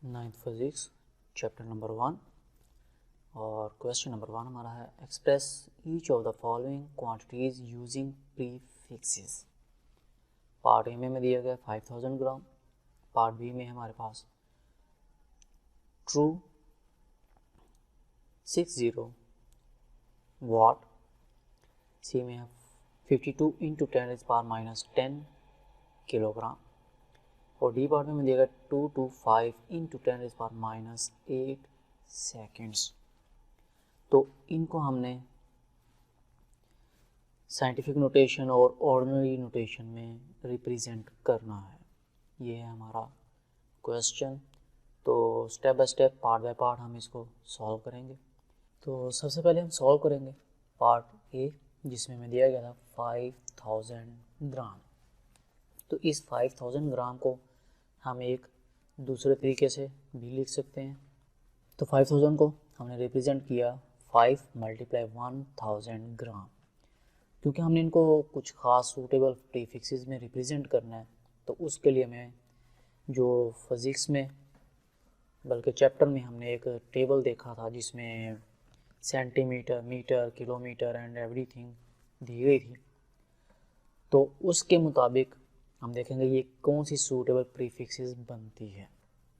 Ninth physics chapter number 1 और question number 1 हमारा है express each of the following quantities using prefixes. Part A में दिया गया 5000 ग्राम, पार्ट बी में हमारे पास ट्रू 60 वाट, सी में है 52 इंटू 10⁻⁻10 किलोग्राम और डी पार्ट में दिया गया 2 to 5 इंटू 10⁻⁻8 सेकेंड्स। तो इनको हमने साइंटिफिक नोटेशन और ऑर्डिनरी नोटेशन में रिप्रेजेंट करना है। ये है हमारा क्वेश्चन। तो step by step, part by part हम इसको सॉल्व करेंगे। तो सबसे पहले हम सॉल्व करेंगे पार्ट ए, जिसमें हमें दिया गया था 5000 ग्राम। तो इस 5000 ग्राम को हम एक दूसरे तरीके से भी लिख सकते हैं। तो 5000 को हमने रिप्रेजेंट किया 5 × 1000 ग्राम, क्योंकि हमने इनको कुछ ख़ास सूटेबल प्रीफिक्सेस में रिप्रेजेंट करना है। तो उसके लिए हमें जो फिज़िक्स में बल्कि चैप्टर में हमने एक टेबल देखा था जिसमें centimetre, metre, kilometre and everything दी गई थी। तो उसके मुताबिक हम देखेंगे ये कौन सी सूटेबल प्रीफिक्सेस बनती है।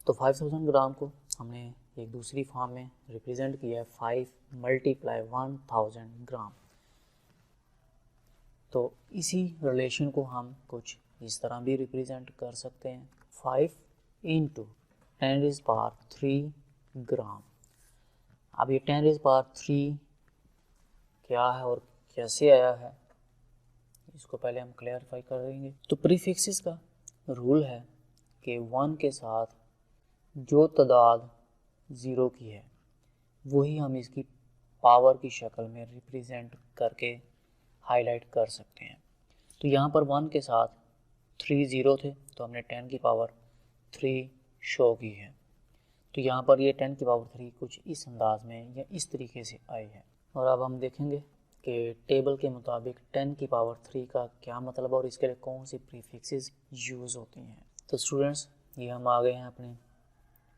तो 5000 ग्राम को हमने एक दूसरी फॉर्म में रिप्रेजेंट किया है 5 × 1000 ग्राम। तो इसी रिलेशन को हम कुछ इस तरह भी रिप्रेजेंट कर सकते हैं 5 × 10⁻³ ग्राम। अब ये 10⁻³ क्या है और कैसे आया है, इसको पहले हम क्लैरिफाई कर देंगे। तो प्रीफिक्सेस का रूल है कि 1 के साथ जो तादाद 0 की है वही हम इसकी पावर की शक्ल में रिप्रेजेंट करके हाईलाइट कर सकते हैं। तो यहाँ पर 1 के साथ 3 0 थे, तो हमने 10⁻³ शो की है। तो यहाँ पर ये 10⁻³ कुछ इस अंदाज में या इस तरीके से आई है। और अब हम देखेंगे कि टेबल के मुताबिक 10⁻³ का क्या मतलब और इसके लिए कौन सी प्रीफिक्सेस यूज़ होती हैं। तो स्टूडेंट्स, ये हम आ गए हैं अपने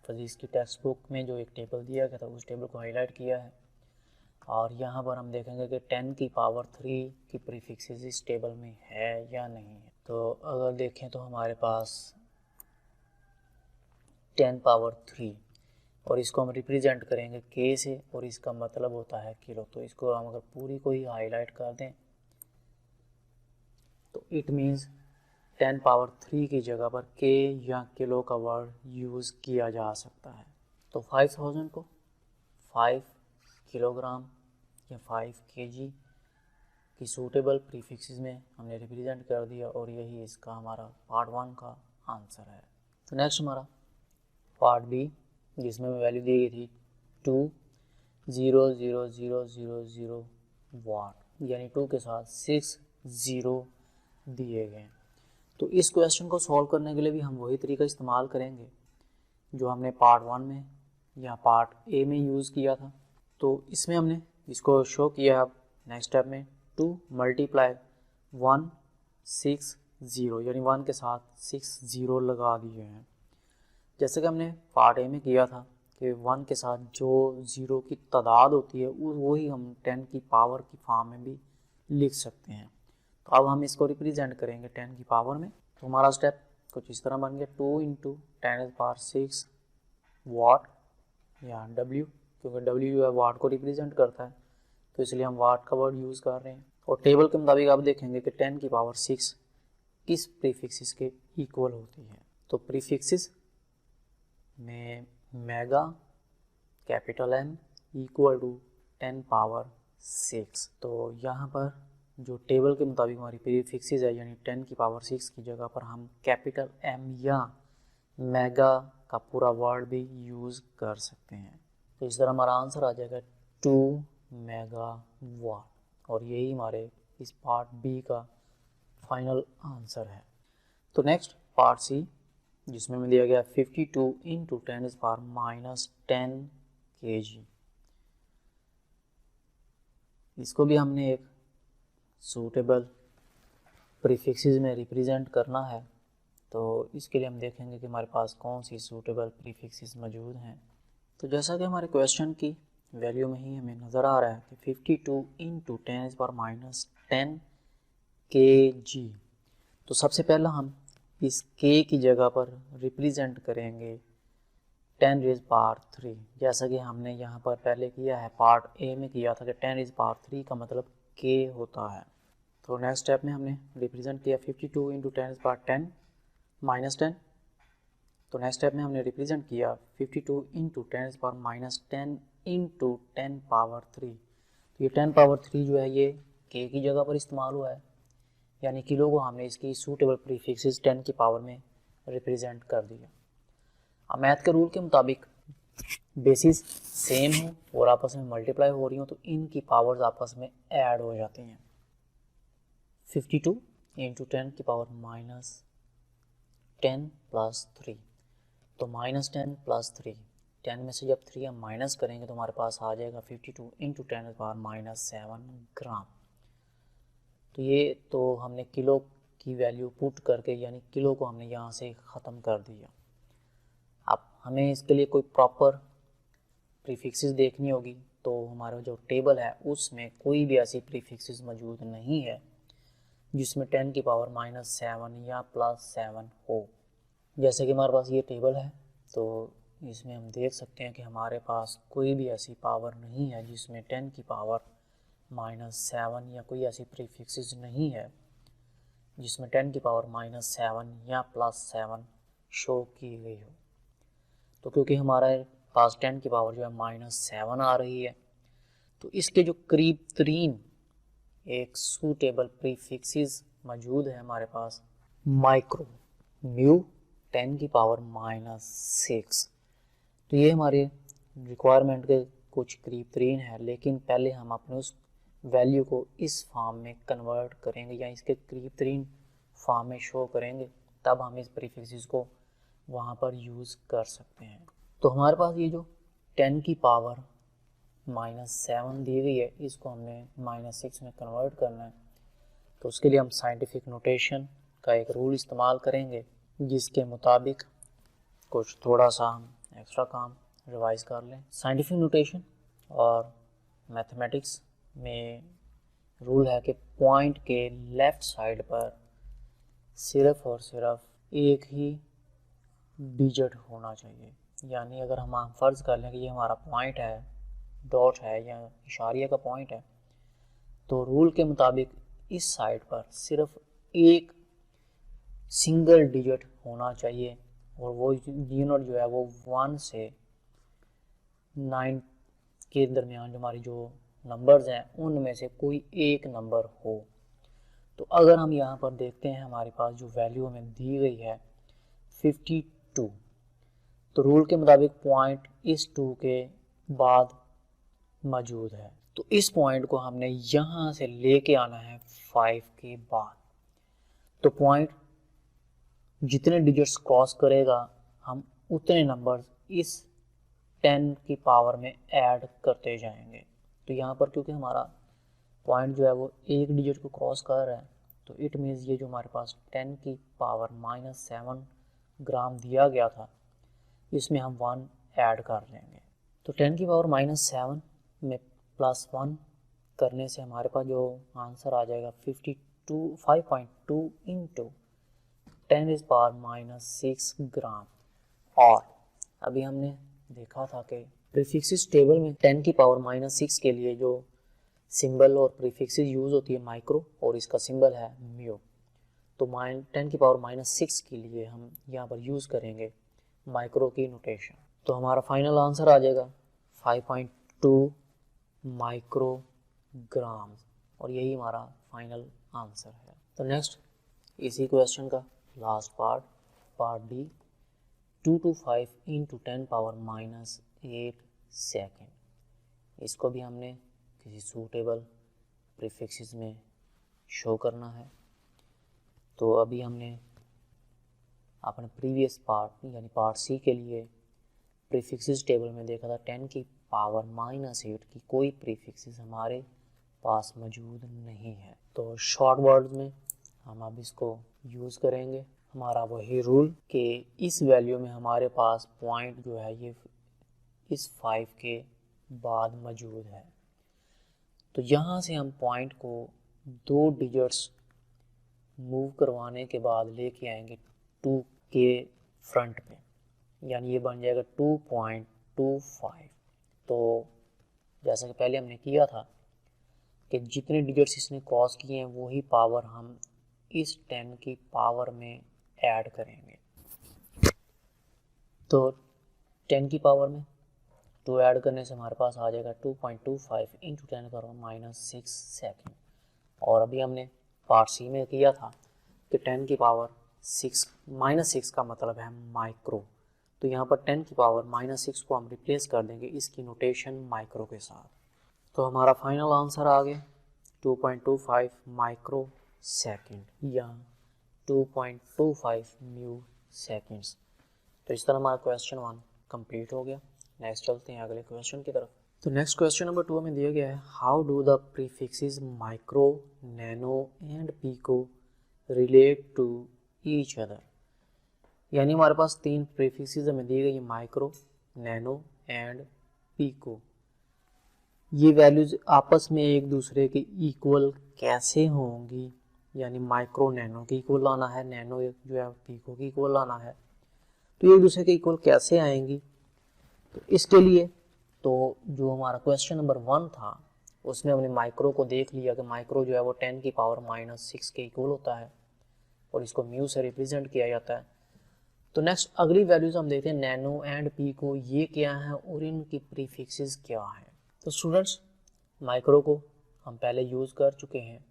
फिज़िक्स की टेक्स्ट बुक में जो एक टेबल दिया गया था, उस टेबल को हाईलाइट किया है। और यहाँ पर हम देखेंगे कि 10⁻³ की प्रीफिक्सेस इस टेबल में है या नहीं है। तो अगर देखें तो हमारे पास 10⁻³ और इसको हम रिप्रेजेंट करेंगे के से और इसका मतलब होता है किलो। तो इसको हम अगर पूरी को ही हाईलाइट कर दें तो इट मीन्स 10⁻³ की जगह पर के या किलो का वर्ड यूज़ किया जा सकता है। तो 5000 को 5 किलोग्राम या 5 kg की सूटेबल प्रीफिक्सेस में हमने रिप्रेजेंट कर दिया और यही इसका हमारा पार्ट 1 का आंसर है। तो नेक्स्ट हमारा पार्ट बी, जिसमें वैल्यू दी गई थी 2000000 वाट, यानी 2 के साथ 6 0 दिए गए। तो इस क्वेश्चन को सॉल्व करने के लिए भी हम वही तरीका इस्तेमाल करेंगे जो हमने पार्ट 1 में या पार्ट ए में यूज़ किया था। तो इसमें हमने इसको शो किया। अब नेक्स्ट स्टेप में 2 × 160 यानी 1 के साथ 6 0 लगा दिए हैं। जैसे कि हमने पार्ट ए में किया था कि 1 के साथ जो 0 की तादाद होती है वही हम 10 की पावर की फॉर्म में भी लिख सकते हैं। तो अब हम इसको रिप्रेजेंट करेंगे 10 की पावर में। तो हमारा स्टेप कुछ इस तरह बन गया 2 × 10⁻6 वाट या W, क्योंकि W वाट को रिप्रेजेंट करता है तो इसलिए हम वाट का वर्ड यूज़ कर रहे हैं। और टेबल के मुताबिक आप देखेंगे कि 10⁻6 किस प्रीफिक्सेस के इक्वल होती है। तो प्रीफिक्सेस में mega capital M equal to 10⁻6। तो यहाँ पर जो टेबल के मुताबिक हमारी प्रीफिक्सेस है यानी 10⁻6 की जगह पर हम कैपिटल M या मेगा का पूरा वर्ड भी यूज़ कर सकते हैं। तो इस तरह हमारा आंसर आ जाएगा 2 मेगावाट और यही हमारे इस पार्ट बी का फाइनल आंसर है। तो नेक्स्ट पार्ट सी, जिसमें में दिया गया 52 × 10⁻⁻10 kg। इसको भी हमने एक सूटेबल प्रीफिक्सेस में रिप्रेजेंट करना है। तो इसके लिए हम देखेंगे कि हमारे पास कौन सी सूटेबल प्रीफिक्सेस मौजूद हैं। तो जैसा कि हमारे क्वेश्चन की वैल्यू में ही हमें नज़र आ रहा है कि 52 इंटू 10⁻10 kg। तो सबसे पहला हम इस k की जगह पर रिप्रेजेंट करेंगे 10⁻3, जैसा कि हमने यहाँ पर पहले किया है, पार्ट ए में किया था कि 10⁻3 का मतलब k होता है। तो नेक्स्ट स्टेप में हमने रिप्रेजेंट किया 52 इंटू 10⁻10 -10। तो नेक्स्ट स्टेप में हमने रिप्रेजेंट किया 52 इंटू 10⁻10 इंटू 10⁻3। तो ये 10⁻3 जो है ये k की जगह पर इस्तेमाल हुआ है, यानी किलो को हमने इसकी सूटेबल प्रीफिक्सेस 10 की पावर में रिप्रेजेंट कर दिया। अब मैथ के रूल के मुताबिक बेसिस सेम हो और आपस में मल्टीप्लाई हो रही हो तो इनकी पावर्स आपस में ऐड हो जाती हैं। 52 इंटू 10 की पावर -10 प्लस 3, तो -10 प्लस 3, 10 में से जब 3 हम माइनस करेंगे तो हमारे पास आ जाएगा 52 इंटू 10 की पावर -7 ग्राम। तो ये तो हमने किलो की वैल्यू पुट करके, यानी किलो को हमने यहाँ से ख़त्म कर दिया। अब हमें इसके लिए कोई प्रॉपर प्रीफिक्सेस देखनी होगी, तो हमारा जो टेबल है उसमें कोई भी ऐसी प्रीफिक्सेस मौजूद नहीं है जिसमें 10 की पावर -7 या +7 हो। जैसे कि हमारे पास ये टेबल है, तो इसमें हम देख सकते हैं कि हमारे पास कोई भी ऐसी पावर नहीं है जिसमें 10 की पावर -7 या कोई ऐसी प्रीफिक्सेस नहीं है जिसमें 10 की पावर -7 या +7 शो की गई हो। तो क्योंकि हमारे पास 10 की पावर जो है -7 आ रही है, तो इसके जो करीब तरीन एक सूटेबल प्रीफिक्सेस मौजूद है हमारे पास माइक्रो म्यू 10 की पावर -6। तो ये हमारे रिक्वायरमेंट के कुछ करीब तरीन है, लेकिन पहले हम अपने उस वैल्यू को इस फॉर्म में कन्वर्ट करेंगे या इसके करीब तरीन फॉर्म में शो करेंगे, तब हम इस प्रीफिक्सेस को वहाँ पर यूज़ कर सकते हैं। तो हमारे पास ये जो 10 की पावर -7 दी गई है, इसको हमने -6 में कन्वर्ट करना है। तो उसके लिए हम साइंटिफिक नोटेशन का एक रूल इस्तेमाल करेंगे, जिसके मुताबिक कुछ थोड़ा सा हम एक्स्ट्रा काम रिवाइज कर लें। साइंटिफिक नोटेशन और मैथमेटिक्स में रूल है कि पॉइंट के लेफ़्ट साइड पर सिर्फ और सिर्फ एक ही डिजिट होना चाहिए। यानी अगर हम फ़र्ज़ कर लें कि ये हमारा पॉइंट है, डॉट है या इशारिया का पॉइंट है, तो रूल के मुताबिक इस साइड पर सिर्फ एक सिंगल डिजिट होना चाहिए, और वो यूनिट जो है वो 1 से 9 के दरमियान जो हमारी जो नंबर्स हैं उनमें से कोई एक नंबर हो। तो अगर हम यहाँ पर देखते हैं हमारे पास जो वैल्यू हमें दी गई है 52, तो रूल के मुताबिक पॉइंट इस 2 के बाद मौजूद है, तो इस पॉइंट को हमने यहाँ से लेके आना है 5 के बाद। तो पॉइंट जितने डिजिट्स क्रॉस करेगा हम उतने नंबर्स इस 10 की पावर में ऐड करते जाएंगे। तो यहाँ पर क्योंकि हमारा पॉइंट जो है वो एक डिजिट को क्रॉस कर रहा है, तो इट मीन्स ये जो हमारे पास 10 की पावर -7 ग्राम दिया गया था, इसमें हम 1 ऐड कर लेंगे। तो 10 की पावर -7 में +1 करने से हमारे पास जो आंसर आ जाएगा 5.2 इंटू 10⁻6 ग्राम। और अभी हमने देखा था कि प्रीफिक्सेस टेबल में 10 की पावर -6 के लिए जो सिंबल और प्रीफिक्सेस यूज़ होती है माइक्रो, और इसका सिंबल है म्यू। तो 10 की पावर -6 के लिए हम यहाँ पर यूज़ करेंगे माइक्रो की नोटेशन। तो हमारा फाइनल आंसर आ जाएगा 5.2 माइक्रोग्राम, और यही हमारा फाइनल आंसर है। तो नेक्स्ट इसी क्वेश्चन का last part D, 2 to 5 into 10 power -8 second. इसको भी हमने किसी सूटेबल प्रीफिक्सेस में शो करना है। तो अभी हमने अपने प्रीवियस पार्ट यानी पार्ट सी के लिए प्रीफिक्सेस टेबल में देखा था 10 की पावर -8 की कोई प्रीफिक्सेस हमारे पास मौजूद नहीं है। तो शॉर्ट वर्ड्स में हम अब इसको यूज़ करेंगे हमारा वही रूल कि इस वैल्यू में हमारे पास पॉइंट जो है ये इस 5 के बाद मौजूद है। तो यहाँ से हम पॉइंट को 2 डिजिट्स मूव करवाने के बाद लेके आएंगे 2 के फ्रंट पे, यानी ये बन जाएगा 2.25। तो जैसा कि पहले हमने किया था कि जितने डिजिट्स इसने क्रॉस किए हैं वही पावर हम इस 10 की पावर में ऐड करेंगे। तो 10 की पावर में 2 ऐड करने से हमारे पास आ जाएगा 2.25 इंटू 10⁻⁻6 सेकेंड। और अभी हमने पार्ट सी में किया था कि 10 की पावर -6 का मतलब है माइक्रो। तो यहाँ पर 10 की पावर -6 को हम रिप्लेस कर देंगे इसकी नोटेशन माइक्रो के साथ। तो हमारा फाइनल आंसर आ गया 2.25 माइक्रो सेकेंड या 2.25 म्यू सेकेंड्स। तो इस तरह हमारा क्वेश्चन 1 कंप्लीट हो गया। नेक्स्ट चलते हैं अगले क्वेश्चन की तरफ। तो नेक्स्ट क्वेश्चन नंबर 2 में दिया गया है how do the prefixes micro, nano and pico relate to each other. यानी हमारे पास 3 प्रीफिक्सेस हमें दिए गए माइक्रो, नैनो एंड पीको। ये वैल्यूज आपस में एक दूसरे के इक्वल कैसे होंगी, यानी माइक्रो नैनो के इक्वल लाना है, नैनो जो है पीको के इक्वल लाना है। तो ये एक दूसरे के इक्वल कैसे आएंगी, तो इसके लिए तो जो हमारा क्वेश्चन नंबर 1 था उसमें हमने माइक्रो को देख लिया कि माइक्रो जो है वो 10 की पावर -6 के इक्वल होता है और इसको म्यू से रिप्रेजेंट किया जाता है। तो नेक्स्ट अगली वैल्यूज हम देखते हैं नैनो एंड पीको, ये क्या है और इनकी प्रीफिक्सेस क्या है। तो स्टूडेंट्स माइक्रो को हम पहले यूज़ कर चुके हैं,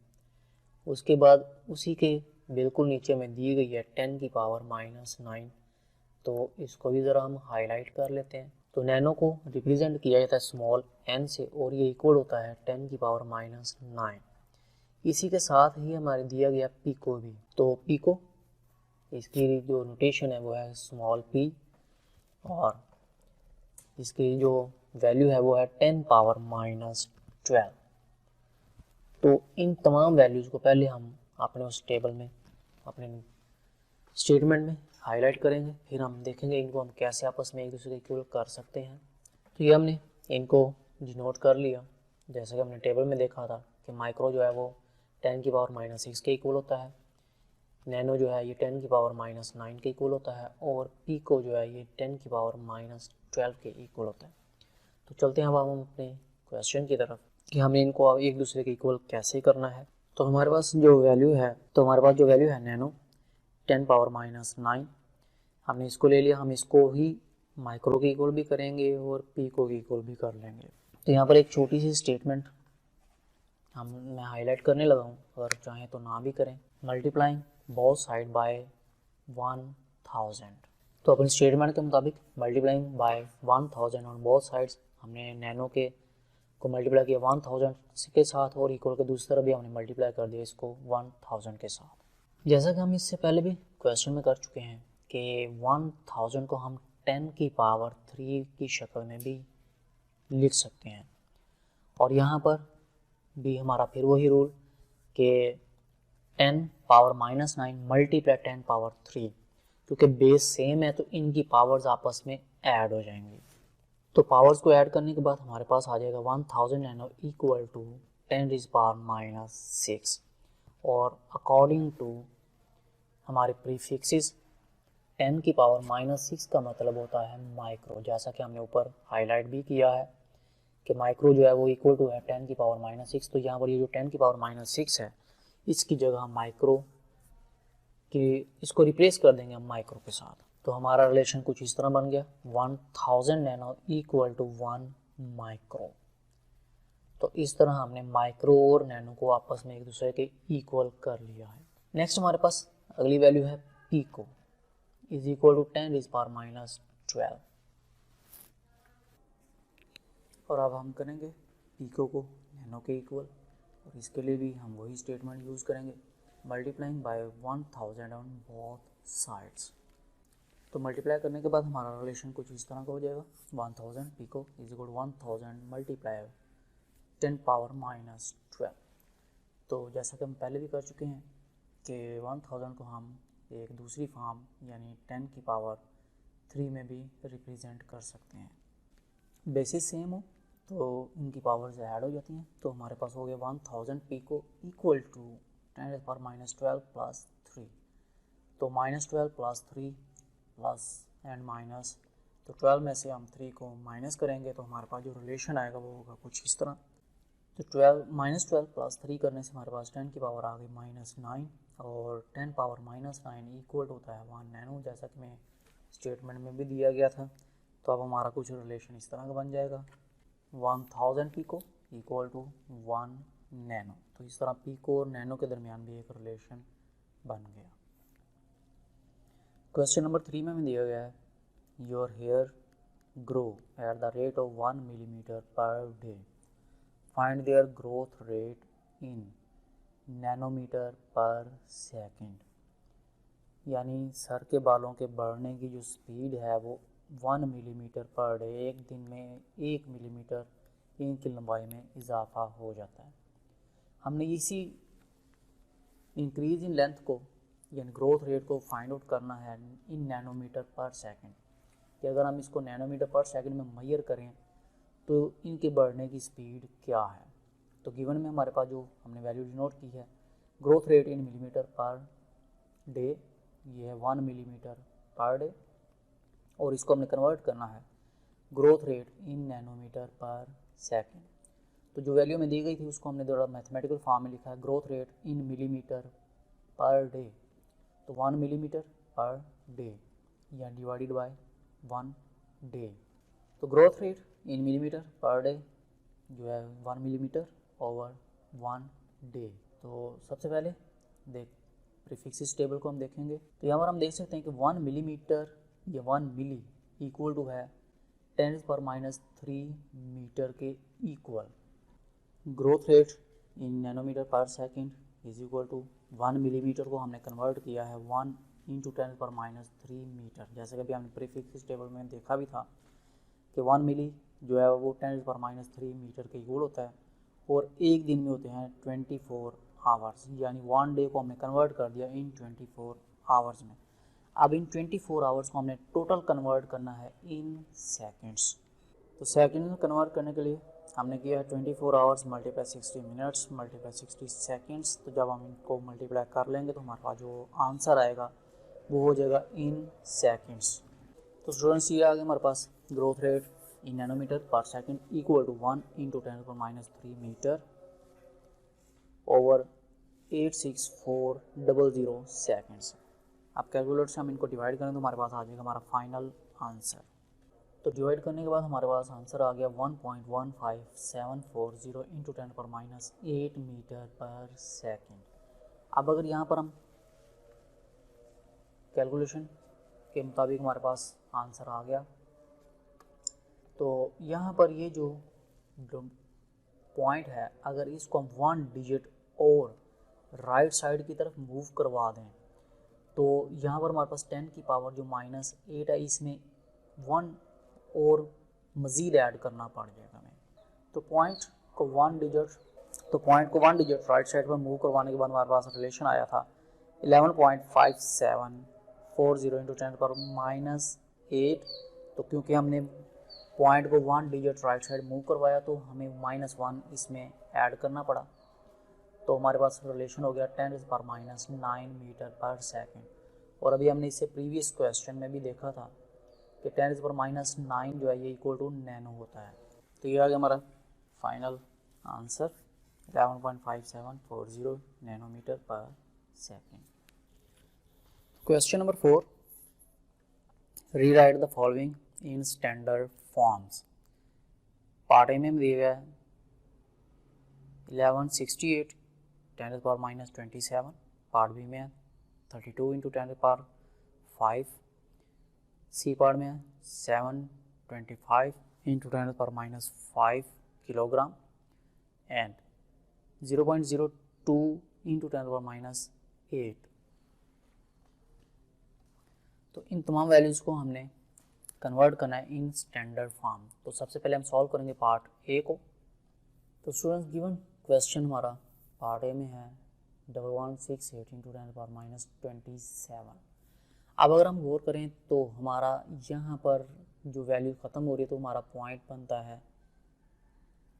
उसके बाद उसी के बिल्कुल नीचे में दी गई है 10 की पावर -9। तो इसको भी ज़रा हम हाईलाइट कर लेते हैं। तो नैनो को रिप्रेजेंट किया जाता है स्मॉल n से और ये इक्वल होता है 10 की पावर -9। इसी के साथ ही हमारे दिया गया पीको भी। तो पीको इसकी जो नोटेशन है वो है स्मॉल p और इसकी जो वैल्यू है वो है 10 पावर -12। तो इन तमाम वैल्यूज़ को पहले हम अपने उस टेबल में अपने स्टेटमेंट में हाईलाइट करेंगे, फिर हम देखेंगे इनको हम कैसे आपस में एक दूसरे के इक्वल कर सकते हैं। तो ये हमने इनको डिनोट कर लिया, जैसे कि हमने टेबल में देखा था कि माइक्रो जो है वो 10 की पावर -6 के इक्वल होता है, नैनो जो है ये 10 की पावर -9 के इक्वल होता है और पीको जो है ये 10 की पावर -12 के इक्वल होता है। तो चलते हैं अब हम अपने क्वेश्चन की तरफ कि हमें इनको अब एक दूसरे के इक्वल कैसे करना है। तो हमारे पास जो वैल्यू है नैनो 10 पावर -9, हमने इसको ले लिया। हम इसको ही माइक्रो के इक्वल भी करेंगे और पीको के इक्वल भी कर लेंगे। तो यहाँ पर एक छोटी सी स्टेटमेंट मैं हाईलाइट करने लगा हूँ, अगर चाहें तो ना भी करें। Multiplying both side by 1000। तो अपनी स्टेटमेंट के मुताबिक multiplying by 1000 on both sides, हमने नैनो के को मल्टीप्लाई किया 1000 के साथ और इक्वल के दूसरी तरफ भी हमने मल्टीप्लाई कर दिया इसको 1000 के साथ। जैसा कि हम इससे पहले भी क्वेश्चन में कर चुके हैं कि 1000 को हम 10 की पावर 3 की शक्ल में भी लिख सकते हैं। और यहाँ पर भी हमारा फिर वही रूल कि 10 पावर -9 मल्टीप्लाई 10 पावर 3, क्योंकि बेस सेम है तो इनकी पावर्स आपस में ऐड हो जाएंगी। तो पावर्स को ऐड करने के बाद हमारे पास आ जाएगा 1000 नैनो इक्वल टू 10 की पावर -6। और अकॉर्डिंग टू हमारे प्रीफिक्सेस 10 की पावर -6 का मतलब होता है माइक्रो, जैसा कि हमने ऊपर हाईलाइट भी किया है कि माइक्रो जो है वो इक्वल टू है 10 की पावर -6। तो यहाँ पर ये जो 10 की पावर -6 है इसकी जगह हम माइक्रो की इसको रिप्लेस कर देंगे हम माइक्रो के साथ। तो हमारा रिलेशन कुछ इस तरह बन गया 1000 नैनो इक्वल टू 1 माइक्रो। तो इस तरह हमने माइक्रो और नैनो को आपस में एक दूसरे के इक्वल कर लिया है। नेक्स्ट हमारे पास अगली वैल्यू है पीको इज इक्वल टू 10 की पावर -12। और अब हम करेंगे पीको को नैनो के इक्वल, और इसके लिए भी हम वही स्टेटमेंट यूज़ करेंगे multiplying by 1000 on both sides. तो मल्टीप्लाई करने के बाद हमारा रिलेशन कुछ इस तरह का हो जाएगा 1000 pico is equal 1000 multiply 10 power -12। तो जैसा कि हम पहले भी कर चुके हैं कि 1000 को हम एक दूसरी फॉर्म यानी 10 की पावर 3 में भी रिप्रेजेंट कर सकते हैं। बेसिस सेम हो तो इनकी पावर्स ऐड हो जाती हैं, तो हमारे पास हो गया 1000 पिको इक्वल टू 10⁻12 प्लस 3। तो -12 प्लस 3 प्लस एंड माइनस, तो 12 में से हम 3 को माइनस करेंगे तो हमारे पास जो रिलेशन आएगा वो होगा कुछ इस तरह। तो -12 प्लस 3 करने से हमारे पास 10 की पावर आ गई -9 और 10 पावर -9 इक्वल होता है 1 नैनो, जैसा कि मैं स्टेटमेंट में भी दिया गया था। तो अब हमारा कुछ रिलेशन इस तरह का बन जाएगा 1000 पिको इक्वल टू 1 नैनो। तो इस तरह पिको और नैनो के दरमियान भी एक रिलेशन बन गया। क्वेश्चन नंबर 3 में हमें दिया गया है your hair grow at the rate of 1 millimetre per day, find their growth rate in nanometre per second. यानी सर के बालों के बढ़ने की जो स्पीड है वो 1 मिलीमीटर पर डे, एक दिन में 1 मिलीमीटर इनकी लंबाई में इजाफा हो जाता है। हमने इसी इंक्रीज इन लेंथ को यानी ग्रोथ रेट को फाइंड आउट करना है इन नैनोमीटर पर सेकंड, कि अगर हम इसको नैनोमीटर पर सेकंड में मेजर करें तो इनके बढ़ने की स्पीड क्या है। तो गिवन में हमारे पास जो हमने वैल्यू डिनोट की है ग्रोथ रेट इन मिलीमीटर पर डे, ये है 1 मिलीमीटर पर डे, और इसको हमने कन्वर्ट करना है ग्रोथ रेट इन नैनोमीटर पर सेकंड। तो जो वैल्यू में दी गई थी उसको हमने थोड़ा मैथमेटिकल फॉर्म में लिखा है ग्रोथ रेट इन मिलीमीटर पर डे, तो 1 मिलीमीटर पर डे या डिवाइडेड बाय 1 डे। तो ग्रोथ रेट इन मिलीमीटर पर डे जो है 1 मिलीमीटर ओवर 1 डे। तो सबसे पहले देख प्रीफिक्सेस टेबल को हम देखेंगे, तो यहाँ पर हम देख सकते हैं कि 1 मिलीमीटर या 1 मिली इक्वल टू है 10⁻³ मीटर के equal. Growth rate in nanometre per second is equal to 1 millimetre को हमने कन्वर्ट किया है 1 × 10⁻³ मीटर, जैसे कि अभी हमने प्रीफिक्स टेबल में देखा भी था कि 1 मिली जो है वो 10⁻³ मीटर के इक्वल होता है, और एक दिन में होते हैं 24 आवर्स, यानी 1 डे को हमने कन्वर्ट कर दिया इन 24 आवर्स में। अब इन 24 आवर्स को हमने टोटल कन्वर्ट करना है इन सेकेंड्स। तो सेकेंड में कन्वर्ट करने के लिए हमने किया है 24 hours multiply 60 minutes multiply 60 seconds. तो जब हम इनको मल्टीप्लाई कर लेंगे तो हमारे पास जो आंसर आएगा वो हो जाएगा इन सेकेंड्स। तो स्टूडेंट्स ये आ गया हमारे पास growth rate in nanometre per second equal to 1 × 10⁻³ metre over 86400 seconds. अब कैलकुलेटर से हम इनको डिवाइड करें तो हमारे पास आ जाएगा हमारा फाइनल आंसर। तो डिवाइड करने के बाद हमारे पास आंसर आ गया 1.15740 × 10⁻8 मीटर पर सेकेंड। अब अगर यहाँ पर हम कैलकुलेशन के मुताबिक हमारे पास आंसर आ गया, तो यहाँ पर ये जो पॉइंट है अगर इसको हम 1 डिजिट और राइट साइड की तरफ मूव करवा दें तो यहाँ पर हमारे पास 10 की पावर जो -8 है इसमें 1 और मज़ीद ऐड करना पड़ जाएगा हमें। तो पॉइंट को 1 डिजिट राइट साइड पर मूव करवाने के बाद हमारे पास रिलेशन आया था 11.5740 × 10⁻8। तो क्योंकि हमने पॉइंट को 1 डिजिट राइट साइड मूव करवाया तो हमें -1 इसमें ऐड करना पड़ा, तो हमारे पास रिलेशन हो गया 10⁻9 मीटर पर सेकेंड। और अभी हमने इससे प्रीवियस क्वेश्चन में भी देखा था कि 10⁻9 जो है ये इक्वल टू नैनो होता है। तो ये आ गया हमारा final answer 11.5740 nanometre per second. Question number 4, rewrite the following in standard forms. Part A में दिया गया है 1168 10⁻27, पार्ट बी में है 32 × 10⁵, सी पार्ट में है 725 × 10⁻5 किलोग्राम एंड 0.02 × 10⁻8। तो इन तमाम वैल्यूज़ को हमने कन्वर्ट करना है इन स्टैंडर्ड फॉर्म। तो सबसे पहले हम सॉल्व करेंगे पार्ट ए को। तो स्टूडेंट्स गिवन क्वेश्चन हमारा पार्ट ए में है 1168 × 10⁻27। अब अगर हम गौर करें तो हमारा यहाँ पर जो वैल्यू ख़त्म हो रही है तो हमारा पॉइंट बनता है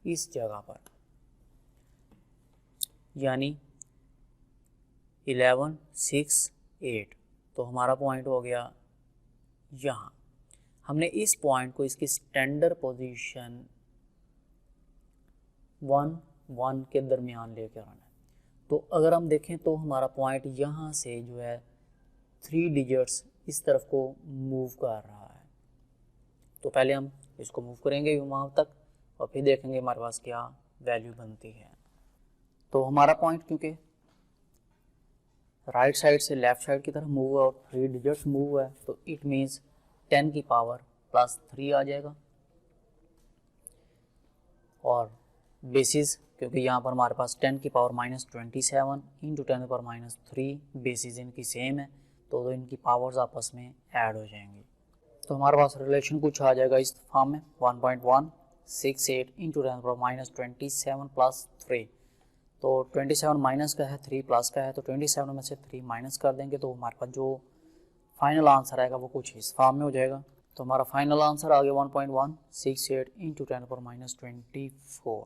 इस जगह पर, यानी 11, 6, 8। तो हमारा पॉइंट हो गया यहाँ। हमने इस पॉइंट को इसकी स्टैंडर्ड पोजीशन 1, 1 के दरमियान लेकर आना है। तो अगर हम देखें तो हमारा पॉइंट यहाँ से जो है 3 डिजिट्स इस तरफ को मूव कर रहा है। तो पहले हम इसको मूव करेंगे वहाँ तक और फिर देखेंगे हमारे पास क्या वैल्यू बनती है। तो हमारा पॉइंट क्योंकि राइट साइड से लेफ्ट साइड की तरफ मूव है और 3 डिजिट्स मूव है, तो इट मीन्स 10 की पावर +3 आ जाएगा। और बेसिस क्योंकि यहाँ पर हमारे पास 10 की पावर -27 इंटू 10 की पावर -3 बेसिस इनकी सेम है, तो इनकी पावर्स आपस में ऐड हो जाएंगी। तो हमारे पास रिलेशन कुछ आ जाएगा इस फॉर्म में 1.168 इंटू 10 की पावर -27 + 3। तो 27 माइनस का है, 3 प्लस का है, तो 27 में से 3 माइनस कर देंगे तो हमारे पास जो फाइनल आंसर आएगा वो कुछ इस फॉर्म में हो जाएगा। तो हमारा फाइनल आंसर आ गया 1.168 इंटू 10 की पावर -24,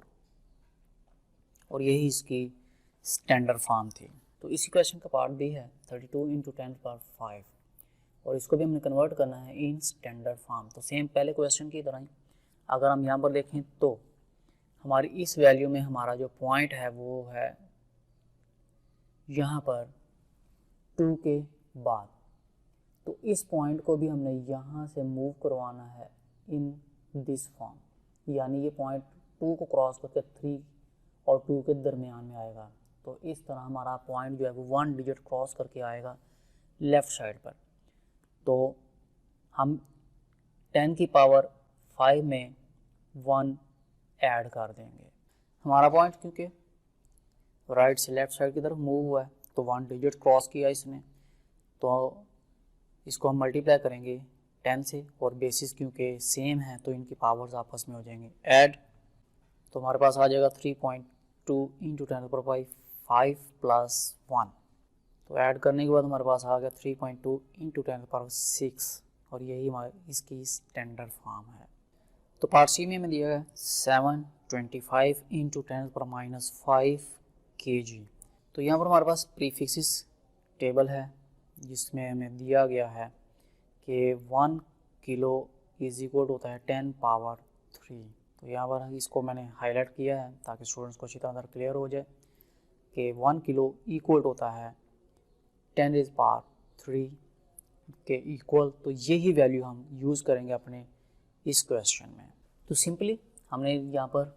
और यही इसकी स्टैंडर्ड फॉर्म थी। तो इसी क्वेश्चन का पार्ट भी है 32 इंटू 10 की पावर 5, और इसको भी हमने कन्वर्ट करना है इन स्टैंडर्ड फॉर्म। तो सेम पहले क्वेश्चन की तरह ही अगर हम यहाँ पर देखें तो हमारी इस वैल्यू में हमारा जो पॉइंट है वो है यहाँ पर 2 के बाद। तो इस पॉइंट को भी हमने यहाँ से मूव करवाना है इन दिस फॉर्म, यानी ये पॉइंट 2 को क्रॉस करके 3 और 2 के दरमियान में आएगा। तो इस तरह हमारा पॉइंट जो है वो 1 डिजिट क्रॉस करके आएगा लेफ़्ट साइड पर। तो हम 10 की पावर 5 में 1 ऐड कर देंगे। हमारा पॉइंट क्योंकि राइट से लेफ़्ट साइड की तरफ मूव हुआ है तो 1 डिजिट क्रॉस किया इसने, तो इसको हम मल्टीप्लाई करेंगे 10 से, और बेसिस क्योंकि सेम है तो इनकी पावर्स आपस में हो जाएंगे ऐड। तो हमारे पास आ जाएगा 3.2 इंटू 10 की पावर 5 + 1। तो ऐड करने के बाद हमारे पास आ गया 3.2 इंटू 10 की पावर 6, और यही हमारी इसकी स्टैंडर्ड फॉर्म है। तो पार्ट सी में हमें दिया है 725 इंटू 10 की पावर -5 kg। तो यहाँ पर हमारे पास प्रीफिक्सेस टेबल है जिसमें हमें दिया गया है कि 1 किलो इज इक्वल होता है 10 पावर 3। तो यहाँ पर इसको मैंने हाईलाइट किया है ताकि स्टूडेंट्स को अच्छी तरह क्लियर हो जाए कि 1 किलो इक्वल होता है 10 की पावर 3 के इक्वल। तो यही वैल्यू हम यूज़ करेंगे अपने इस क्वेश्चन में। तो सिंपली हमने यहाँ पर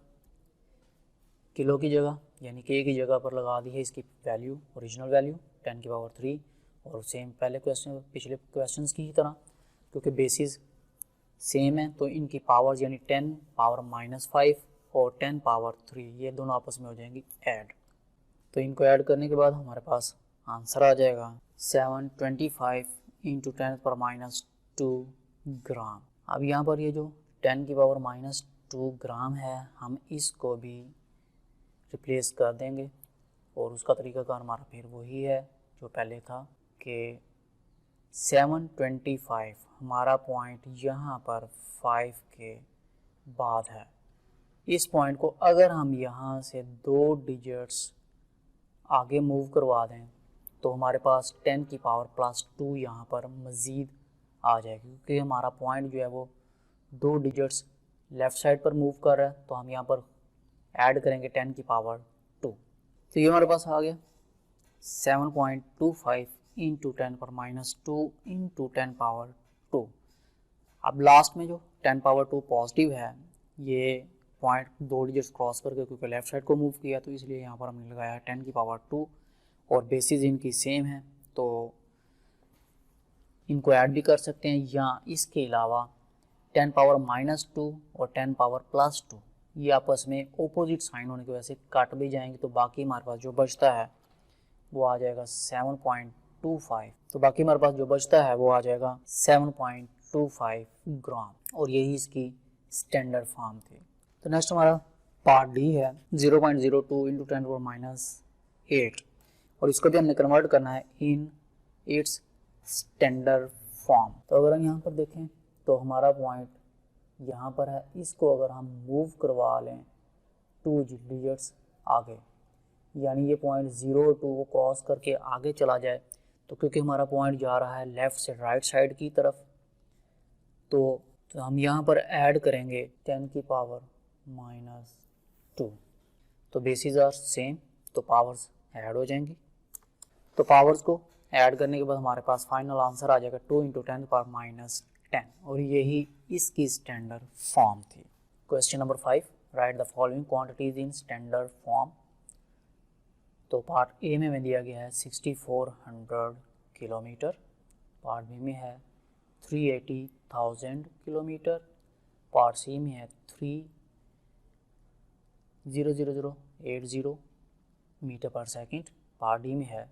किलो की जगह यानी के की जगह पर लगा दी है इसकी वैल्यू, ओरिजिनल वैल्यू 10 की पावर 3, और सेम पहले क्वेश्चन पिछले क्वेश्चंस की ही तरह क्योंकि बेसिस सेम है तो इनकी पावर्स यानी 10 पावर -5 और 10 पावर 3 ये दोनों आपस में हो जाएंगी ऐड। तो इनको ऐड करने के बाद हमारे पास आंसर आ जाएगा 725 इंटू 10 की पावर -2 ग्राम। अब यहाँ पर ये जो 10 की पावर -2 ग्राम है हम इसको भी रिप्लेस कर देंगे, और उसका तरीकाकार हमारा फिर वही है जो पहले था कि 725 हमारा पॉइंट यहाँ पर 5 के बाद है। इस पॉइंट को अगर हम यहाँ से 2 डिजिट्स आगे मूव करवा दें तो हमारे पास 10 की पावर +2 यहाँ पर मज़ीद आ जाएगी, क्योंकि हमारा पॉइंट जो है वो 2 डिजिट्स लेफ़्ट साइड पर मूव कर रहा है। तो हम यहाँ पर ऐड करेंगे 10 की पावर 2। तो ये हमारे पास आ गया 7.25 इंटू 10 पर -2 इंटू 10 पावर 2। अब लास्ट में जो 10 पावर 2 पॉजिटिव है ये पॉइंट 2 डिजिट्स क्रॉस करके क्योंकि लेफ़्ट साइड को मूव किया तो इसलिए यहाँ पर हमने लगाया 10 की पावर 2, और बेसिस इनकी सेम है तो इनको ऐड भी कर सकते हैं, या इसके अलावा 10 पावर -2 और 10 पावर +2 ये आपस में ओपोजिट साइन होने की वजह से कट भी जाएंगे। तो बाकी हमारे पास जो बचता है वो आ जाएगा 7.25। तो बाकी हमारे पास जो बचता है वो आ जाएगा 7.25 ग्राम, और यही इसकी स्टैंडर्ड फॉर्म थी। तो नेक्स्ट हमारा पार्ट डी है 0.02 इंटू 10 की पावर -8, और इसको भी हमने कन्वर्ट करना है इन इट्स स्टैंडर्ड फॉर्म। तो अगर हम यहाँ पर देखें तो हमारा पॉइंट यहाँ पर है, इसको अगर हम मूव करवा लें 2 डिजिट्स आगे, यानी ये पॉइंट 0 और 2 को क्रॉस करके आगे चला जाए, तो क्योंकि हमारा पॉइंट जा रहा है लेफ़्ट से राइट साइड की तरफ, तो हम यहाँ पर ऐड करेंगे 10 की पावर -2। तो बेसिस आर सेम, तो पावर्स ऐड हो जाएंगी। तो पावर्स को ऐड करने के बाद हमारे पास फाइनल आंसर आ जाएगा 2 × 10 -10, और यही इसकी स्टैंडर्ड फॉर्म थी। Question number 5, right the following quantities in standard form. तो पार्ट ए में दिया गया है 6400 किलोमीटर, पार्ट बी में है 380,000 किलोमीटर, पार्ट सी में है 300,080 मीटर पर सेकंड, पार्ट डी में है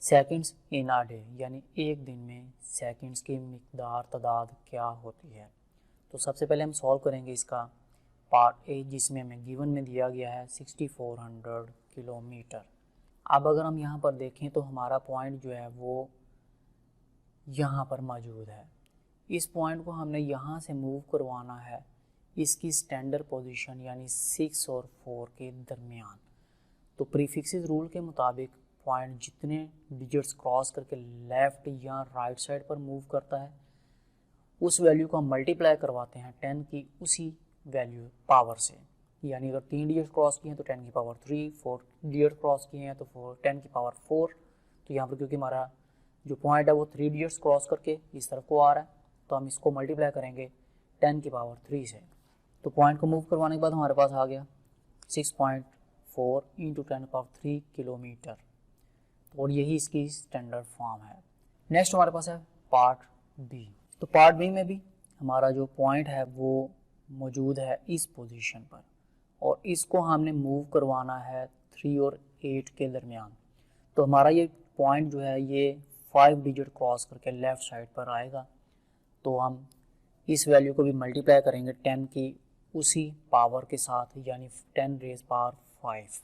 सेकंड्स इन अ डे, यानी एक दिन में सेकंड्स की मिकदार तादाद क्या होती है। तो सबसे पहले हम सॉल्व करेंगे इसका पार्ट ए, जिसमें हमें गिवन में दिया गया है 6400 किलोमीटर। अब अगर हम यहाँ पर देखें तो हमारा पॉइंट जो है वो यहाँ पर मौजूद है। इस पॉइंट को हमने यहाँ से मूव करवाना है इसकी स्टैंडर्ड पोजीशन यानी 6 और 4 के दरमियान। तो प्रीफिक्सेस रूल के मुताबिक पॉइंट जितने डिजिट्स क्रॉस करके लेफ़्ट या राइट साइड पर मूव करता है, उस वैल्यू को हम मल्टीप्लाई करवाते हैं 10 की उसी वैल्यू पावर से। यानी अगर 3 डिजिट क्रॉस किए हैं तो 10 की पावर 3, 4 डिजिट क्रॉस किए हैं तो 10 की पावर 4। तो यहाँ पर क्योंकि हमारा जो पॉइंट है वो 3 डिजिट्स क्रॉस करके इस तरफ को आ रहा है, तो हम इसको मल्टीप्लाई करेंगे 10 की पावर 3 से। तो पॉइंट को मूव करवाने के बाद हमारे पास आ गया 6.4 × 10⁻³ किलोमीटर, और यही इसकी स्टैंडर्ड फॉर्म है। नेक्स्ट हमारे पास है पार्ट बी। तो पार्ट बी में भी हमारा जो पॉइंट है वो मौजूद है इस पोजीशन पर, और इसको हमने मूव करवाना है 3 और 8 के दरमियान। तो हमारा ये पॉइंट जो है ये 5 डिजिट क्रॉस करके लेफ़्ट साइड पर आएगा, तो हम इस वैल्यू को भी मल्टीप्लाई करेंगे 10 की उसी पावर के साथ, यानी 10⁻⁵।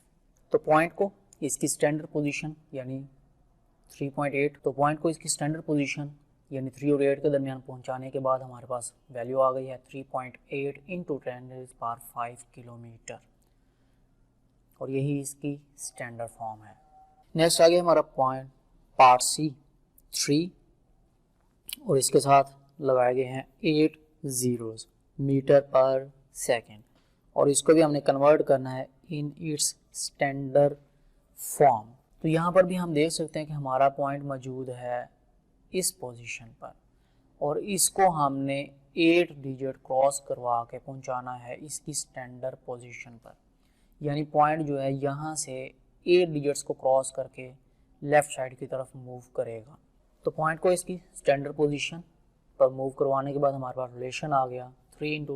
तो पॉइंट को इसकी स्टैंडर्ड पोजीशन यानी 3.8, तो पॉइंट को इसकी स्टैंडर्ड पोजीशन यानी 3 और 8 के दरमियान पहुंचाने के बाद हमारे पास वैल्यू आ गई है 3.8 × 10⁵ किलोमीटर, और यही इसकी स्टैंडर्ड फॉर्म है। नेक्स्ट आ गया हमारा पॉइंट पार्ट सी 3, और इसके साथ लगाए गए हैं 8 ज़ीरोज़ मीटर पर सेकेंड, और इसको भी हमने कन्वर्ट करना है इन इट्स स्टैंडर्ड फॉर्म। तो यहाँ पर भी हम देख सकते हैं कि हमारा पॉइंट मौजूद है इस पोजीशन पर, और इसको हमने 8 डिजिट क्रॉस करवा के पहुँचाना है इसकी स्टैंडर्ड पोजीशन पर। यानी पॉइंट जो है यहाँ से 8 डिजिट्स को क्रॉस करके लेफ़्ट साइड की तरफ मूव करेगा। तो पॉइंट को इसकी स्टैंडर्ड पोजीशन पर मूव करवाने के बाद हमारे पास रिलेशन आ गया 3 ×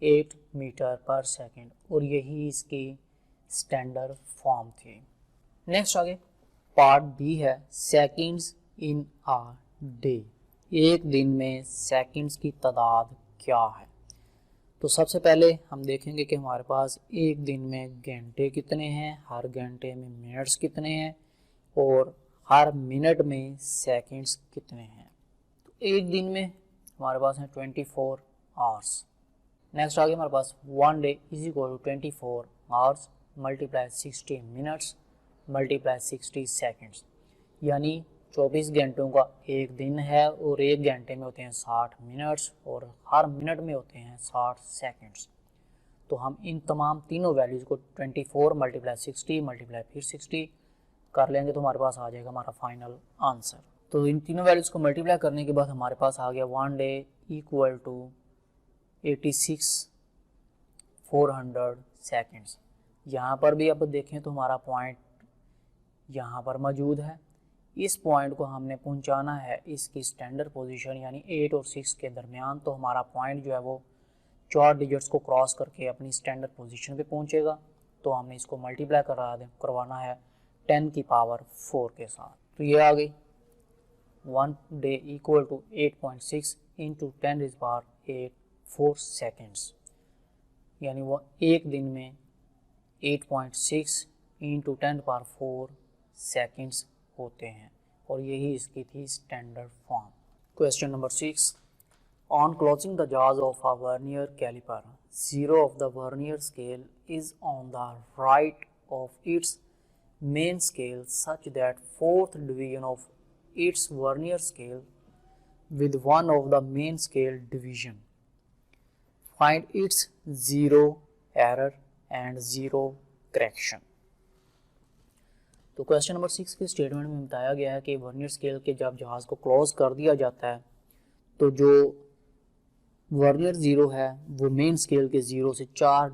10⁸ मीटर पर सेकेंड, और यही इसकी स्टैंडर्ड फॉर्म थी। नेक्स्ट आगे पार्ट बी है सेकंड्स इन अ डे, एक दिन में सेकंड्स की तादाद क्या है। तो सबसे पहले हम देखेंगे कि हमारे पास एक दिन में घंटे कितने हैं, हर घंटे में मिनट्स कितने हैं, और हर मिनट में सेकंड्स कितने हैं। तो एक दिन में हमारे पास है 24 आवर्स। नेक्स्ट आ गया हमारे पास 1 day = 24 hours multiply 60 minutes multiply 60 seconds, यानी 24 घंटों का एक दिन है, और एक घंटे में होते हैं 60 मिनट्स, और हर मिनट में होते हैं 60 सेकंड्स। तो हम इन तमाम तीनों वैल्यूज़ को 24 मल्टीप्लाई 60 मल्टीप्लाई फिर 60 कर लेंगे, तो हमारे पास आ जाएगा हमारा फाइनल आंसर। तो इन तीनों वैल्यूज़ को मल्टीप्लाई करने के बाद हमारे पास आ गया 1 डे = 86,400 सेकंड्स। यहाँ पर भी अब देखें तो हमारा पॉइंट यहाँ पर मौजूद है। इस पॉइंट को हमने पहुँचाना है इसकी स्टैंडर्ड पोजीशन यानी 8 और 6 के दरमियान। तो हमारा पॉइंट जो है वो 4 डिजिट्स को क्रॉस करके अपनी स्टैंडर्ड पोजीशन पे पहुँचेगा। तो हमने इसको मल्टीप्लाई करवाना है 10 की पावर 4 के साथ। तो ये आ गई 1 डे = 8.6 × 10⁸ 4 सेकेंड्स, यानी वो एक दिन में 8.6 × 10⁻⁴ सेकेंड्स होते हैं, और यही इसकी थी standard form. Question number 6, on closing the jaws of a vernier caliper, zero of the vernier scale is on the right of its main scale such that fourth division of its vernier scale with one of the main scale division. Find its zero error and zero correction. तो question number 6 के statement में बताया गया है कि vernier scale के जब जहाज को क्लोज कर दिया जाता है तो जो वर्नियर ज़ीरो है वो मेन स्केल के ज़ीरो से 4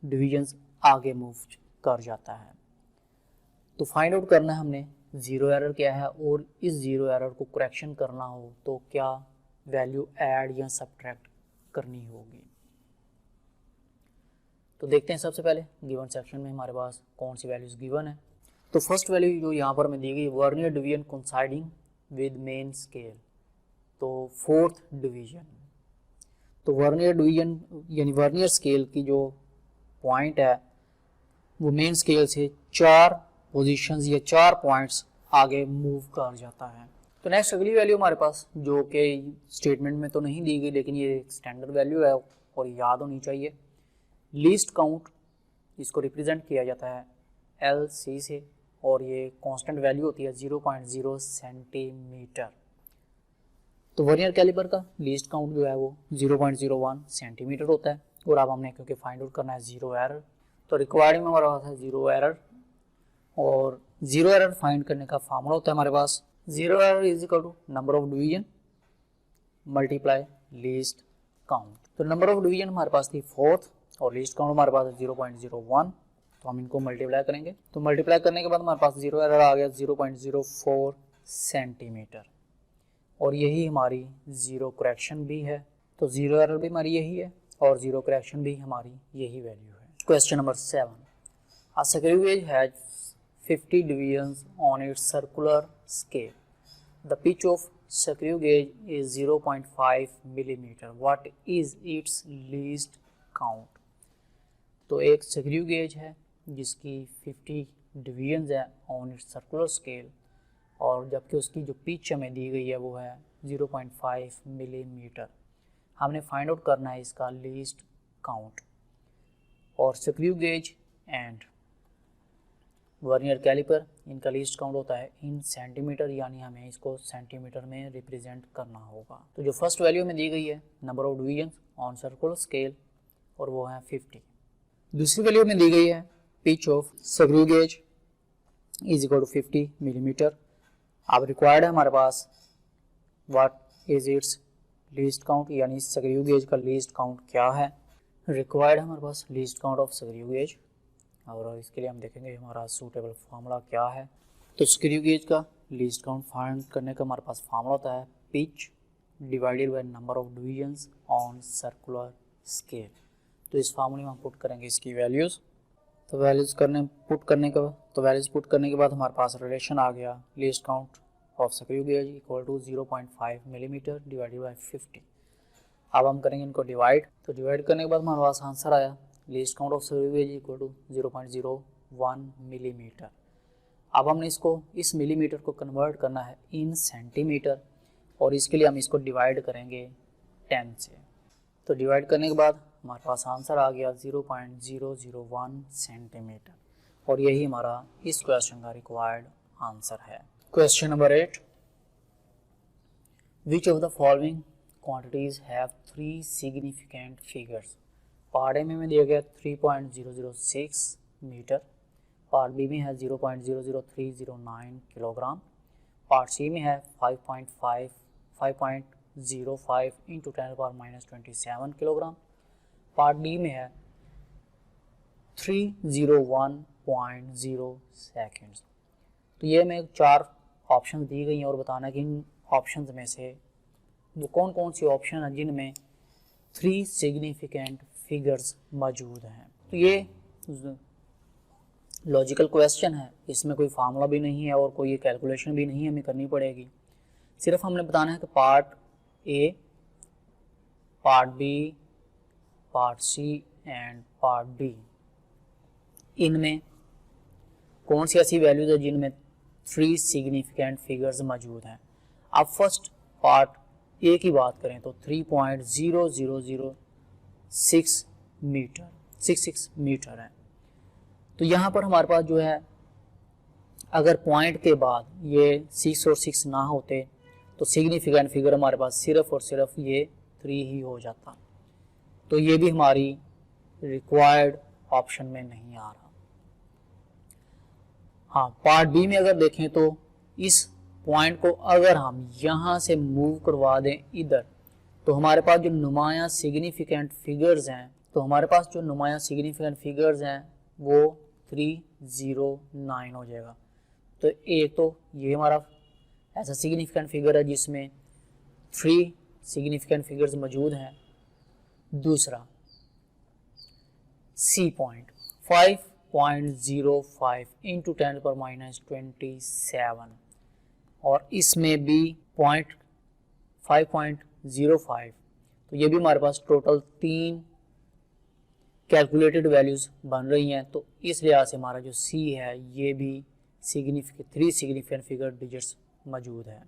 डिवीजन्स आगे मूव कर जाता है। तो फाइंड आउट करना है हमने ज़ीरो एरर क्या है, और इस ज़ीरो एरर को करेक्शन करना हो तो क्या वैल्यू ऐड या सब्ट्रैक्ट करनी होगी। तो देखते हैं सबसे पहले गिवन सेक्शन में हमारे पास कौन सी वैल्यूज गिवन है। तो फर्स्ट वैल्यू जो यहाँ पर हमें दी गई vernier division coinciding with main scale, तो फोर्थ डिवीजन। तो वर्नियर डिवीजन यानी वर्नियर स्केल की जो पॉइंट है वो मेन स्केल से 4 पोजीशंस या 4 पॉइंट्स आगे मूव कर जाता है। तो नेक्स्ट अगली वैल्यू हमारे पास जो कि स्टेटमेंट में तो नहीं दी गई लेकिन ये एक स्टैंडर्ड वैल्यू है और याद होनी चाहिए। लीस्ट काउंट इसको रिप्रेजेंट किया जाता है LC से और ये कांस्टेंट वैल्यू होती है 0.0 सेंटीमीटर। तो वर्नियर कैलिपर का लीस्ट काउंट जो है वो 0.01 सेंटीमीटर होता है और अब हमने क्योंकि फाइंड आउट करना है ज़ीरो एरर, तो रिक्वायर्ड में हमारे पास है ज़ीरो एरर, और ज़ीरो एरर फाइंड करने का फार्मूला होता है हमारे पास zero error is equal to number of division multiply least count. तो नंबर ऑफ डिवीजन हमारे पास थी 4th और लीस्ट काउंट हमारे पास है 0.01, तो हम इनको मल्टीप्लाई करेंगे। तो मल्टीप्लाई करने के बाद हमारे पास ज़ीरो एरर आ गया 0.04 सेंटीमीटर, और यही हमारी ज़ीरो करेक्शन भी है। तो ज़ीरो एरर भी हमारी यही है और ज़ीरो करेक्शन भी हमारी यही वैल्यू है। Question number 7, a screw gauge has 50 divisions on it's circular scale, the pitch of screw gauge is 0.5 millimetre, what is its least count. तो एक स्क्रू गेज है जिसकी 50 डिवीजन्स है ऑन इट्स सर्कुलर स्केल, और जबकि उसकी जो पिच हमें दी गई है वो है 0.5 मिलीमीटर। हमने फाइंड आउट करना है इसका लीस्ट काउंट। और screw gauge and vernier calliper इनका लीस्ट काउंट होता है इन सेंटीमीटर, यानी हमें इसको सेंटीमीटर में रिप्रेजेंट करना होगा। तो जो फर्स्ट वैल्यू में दी गई है number of divisions on circular scale और वो है 50। दूसरी वैल्यू में दी गई है pitch of screw gauge is equal to 50 millimetre. अब रिक्वायर्ड है हमारे पास what is its least count, यानी स्क्रू गेज का लीस्ट काउंट क्या है। रिक्वायर्ड है हमारे पास least count of screw gauge, और इसके लिए हम देखेंगे हमारा सूटेबल फार्मूला क्या है। तो स्क्रू गेज का लीस्ट काउंट फाइंड करने का हमारे पास फार्मूला होता है pitch divided by number of divisions on circular scale. तो इस फार्मूले में हम पुट करेंगे इसकी वैल्यूज़। तो वैल्यूज़ पुट करने के बाद हमारे पास रिलेशन आ गया least count of screw gauge equal to 0.5 millimetre divided by 50। अब हम करेंगे इनको डिवाइड। तो डिवाइड करने के बाद हमारे पास आंसर आया least count of screw gauge equal to 0.01 millimetre. अब हमने इसको इस मिलीमीटर को कन्वर्ट करना है इन सेंटीमीटर, और इसके लिए हम इसको डिवाइड करेंगे 10 से। तो डिवाइड करने के बाद हमारे पास आंसर आ गया 0.001 सेंटीमीटर, और यही हमारा इस क्वेश्चन का रिक्वायर्ड आंसर है। Question number 8, which of the following quantities have 3 significant figures. Part A में दिया गया 3.006 मीटर, पार्ट बी में है 0.00309 किलोग्राम, पार्ट सी में है 5.05 इंटू 10⁻⁻27 किलोग्राम, पार्ट डी में है 301.0 सेकेंड्स। तो ये हमें 4 ऑप्शन दी गई हैं और बताना है कि इन ऑप्शंस में से वो कौन कौन सी ऑप्शन है जिनमें 3 सिग्निफिकेंट फिगर्स मौजूद हैं। तो ये लॉजिकल क्वेश्चन है, इसमें कोई फार्मूला भी नहीं है और कोई कैलकुलेशन भी नहीं हमें करनी पड़ेगी। सिर्फ हमने बताना है कि part A, part B, part C and part D, इनमें कौन सी ऐसी वैल्यूज है जिनमें 3 सिग्निफिकेंट फिगर्स मौजूद हैं। अब फर्स्ट पार्ट ए की बात करें तो 3.0006 मीटर 66 मीटर है। तो यहाँ पर हमारे पास जो है अगर पॉइंट के बाद ये 6 और 6 ना होते तो सिग्निफिकेंट फिगर हमारे पास सिर्फ और सिर्फ ये 3 ही हो जाता। तो ये भी हमारी रिक्वायर्ड ऑप्शन में नहीं आ रहा। हाँ, पार्ट बी में अगर देखें तो इस पॉइंट को अगर हम यहाँ से मूव करवा दें इधर, तो हमारे पास जो नुमाया सिग्निफिकेंट फिगर्स हैं वो 309 हो जाएगा। तो एक तो ये हमारा ऐसा सिग्निफिकेंट फिगर है जिसमें 3 सिग्निफिकेंट फिगर्स मौजूद हैं। दूसरा सी पॉइंट 5.05 इंटू 10⁻⁻27 और इसमें भी पॉइंट 5.05। तो ये भी हमारे पास टोटल 3 कैलकुलेटेड वैल्यूज बन रही हैं। तो इस लिहाज से हमारा जो सी है ये भी 3 सिग्निफिकेंट फिगर डिजिट्स मौजूद है।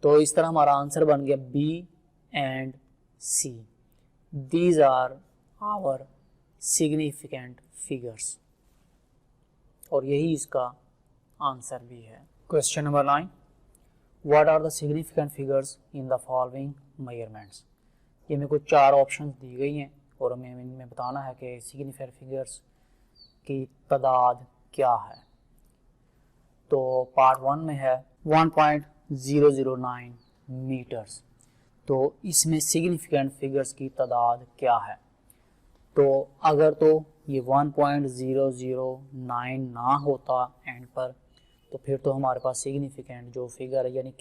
तो इस तरह हमारा आंसर बन गया B and C, these are our significant figures, और यही इसका आंसर भी है। Question number 9, what are the significant figures in the following measurements. ये मेरे को 4 ऑप्शंस दी गई हैं और हमें इनमें बताना है कि सिग्निफिकेंट फिगर्स की तादाद क्या है। तो पार्ट 1 में है 1.009 मीटर्स। तो इसमें सिग्निफिकेंट फिगर्स की तादाद क्या है। तो अगर तो ये 1.009 ना होता एंड पर, तो फिर तो हमारे पास सिग्निफिकेंट जो फिगर है यानी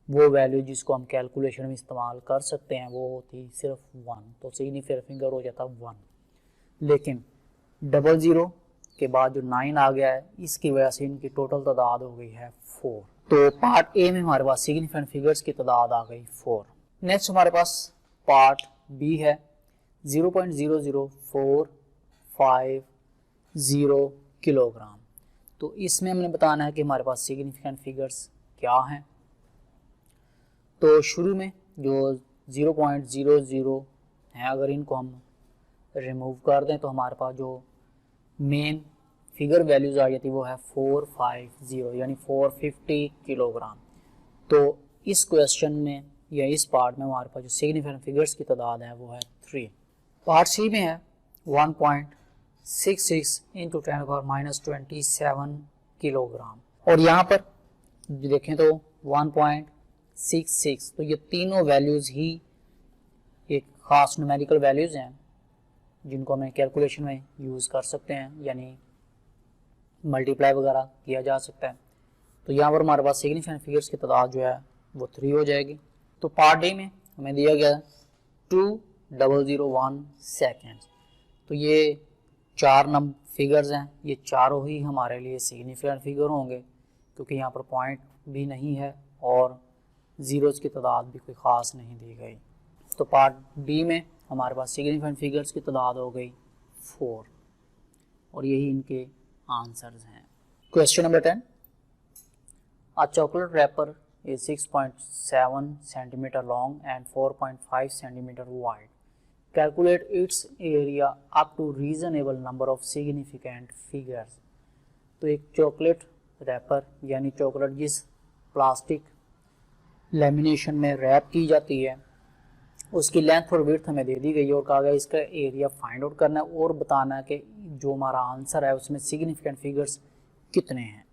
वो वैल्यू जिसको हम कैलकुलेशन में इस्तेमाल कर सकते हैं वो होती सिर्फ 1। तो सिग्निफिकेंट फिगर हो जाता 1। लेकिन 00 के बाद जो 9 आ गया है इसकी वजह से इनकी टोटल तादाद हो गई है 4। तो पार्ट ए में हमारे पास सिग्निफिकेंट फिगर्स की तादाद आ गई 4। नेक्स्ट हमारे पास पार्ट बी है 0.00450 किलोग्राम। तो इसमें हमने बताना है कि हमारे पास सिग्निफिकेंट फिगर्स क्या हैं। तो शुरू में जो 0.00 है अगर इनको हम रिमूव कर दें तो हमारे पास जो मेन फिगर वैल्यूज आ जाती वो है 450 यानी 450 किलोग्राम। तो इस क्वेश्चन में या इस पार्ट में हमारे पास जो सिग्निफिकेंट फिगर्स की तादाद है वो है 3। पार्ट सी में है 1.66 इंटू 10⁻⁻27 किलोग्राम। और यहाँ पर देखें तो 1.66, तो ये तीनों वैल्यूज़ ही एक ख़ास न्यूमेरिकल वैल्यूज़ हैं जिनको हमें कैलकुलेशन में यूज़ कर सकते हैं, यानी मल्टीप्लाई वगैरह किया जा सकता है। तो यहाँ पर हमारे पास सिग्निफिकेंट फिगर्स की तादाद जो है वो 3 हो जाएगी। तो पार्ट डी में हमें दिया गया 2001 सेकेंड्स। तो ये 4 फिगर्स हैं, ये चारों ही हमारे लिए सिग्निफिकेंट फिगर होंगे क्योंकि यहाँ पर पॉइंट भी नहीं है और ज़ीरोज़ की तादाद भी कोई ख़ास नहीं दी गई। तो पार्ट डी में हमारे पास सिग्निफिकेंट फिगर्स की तादाद हो गई 4 और यही इनके आंसर्स हैं। Question number 10, a chocolate wrapper is 6.7 centimeter long and 4.5 centimeter wide. Calculate its area up to reasonable number of significant figures. तो एक चॉकलेट रैपर यानी चॉकलेट जिस प्लास्टिक लेमिनेशन में रैप की जाती है उसकी लेंथ और विड्थ हमें दे दी गई है और कहा गया इसका एरिया फाइंड आउट करना है और बताना है कि जो हमारा आंसर है उसमें सिग्निफिकेंट फिगर्स कितने हैं।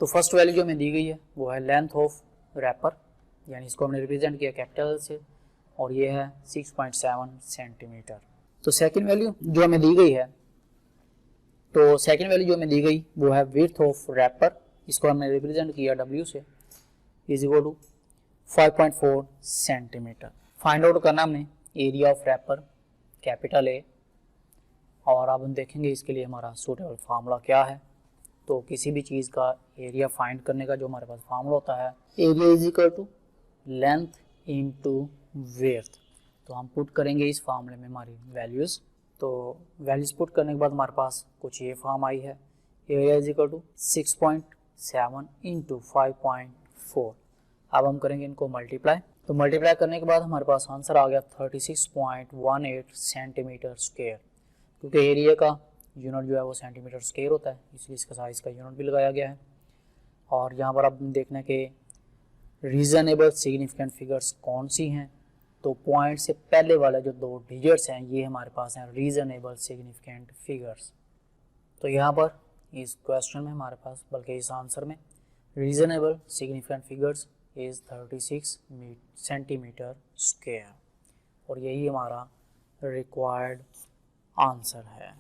तो फर्स्ट वैल्यू जो हमें दी गई है वो है लेंथ ऑफ रैपर, यानी इसको हमने रिप्रेजेंट किया कैपिटल से और ये है 6.7 सेंटीमीटर। तो सेकंड वैल्यू जो हमें दी गई है वो है विड्थ ऑफ रैपर, इसको हमने रिप्रेजेंट किया W से, is equal to 5.4 centimetre. Find out करना हमने area of wrapper capital A और अब हम देखेंगे इसके लिए हमारा सूटेबल फार्मूला क्या है। तो किसी भी चीज़ का एरिया फाइंड करने का जो हमारे पास फार्मूला होता है area is equal to length into width. तो हम पुट करेंगे इस फार्मूले में हमारी वैल्यूज़। तो वैल्यूज़ पुट करने के बाद हमारे पास कुछ ये फॉर्म आई है, area is equal to 7 into 5.4। अब हम करेंगे इनको मल्टीप्लाई। तो मल्टीप्लाई करने के बाद हमारे पास आंसर आ गया 36.18 सेंटीमीटर स्क्वायर, क्योंकि एरिया का यूनिट जो है वो सेंटीमीटर स्क्वायर होता है, इसलिए इसका साइज़ का यूनिट भी लगाया गया है। और यहाँ पर अब देखना कि रीज़नेबल सिग्निफिकेंट फिगर्स कौन सी हैं। तो पॉइंट से पहले वाले जो 2 डिजिट्स हैं ये हमारे पास हैं रीज़नेबल सिग्निफिकेंट फिगर्स। तो यहाँ पर इस क्वेश्चन में हमारे पास, बल्कि इस आंसर में, reasonable significant figures is 36 centimetre square, और यही हमारा रिक्वायर्ड आंसर है।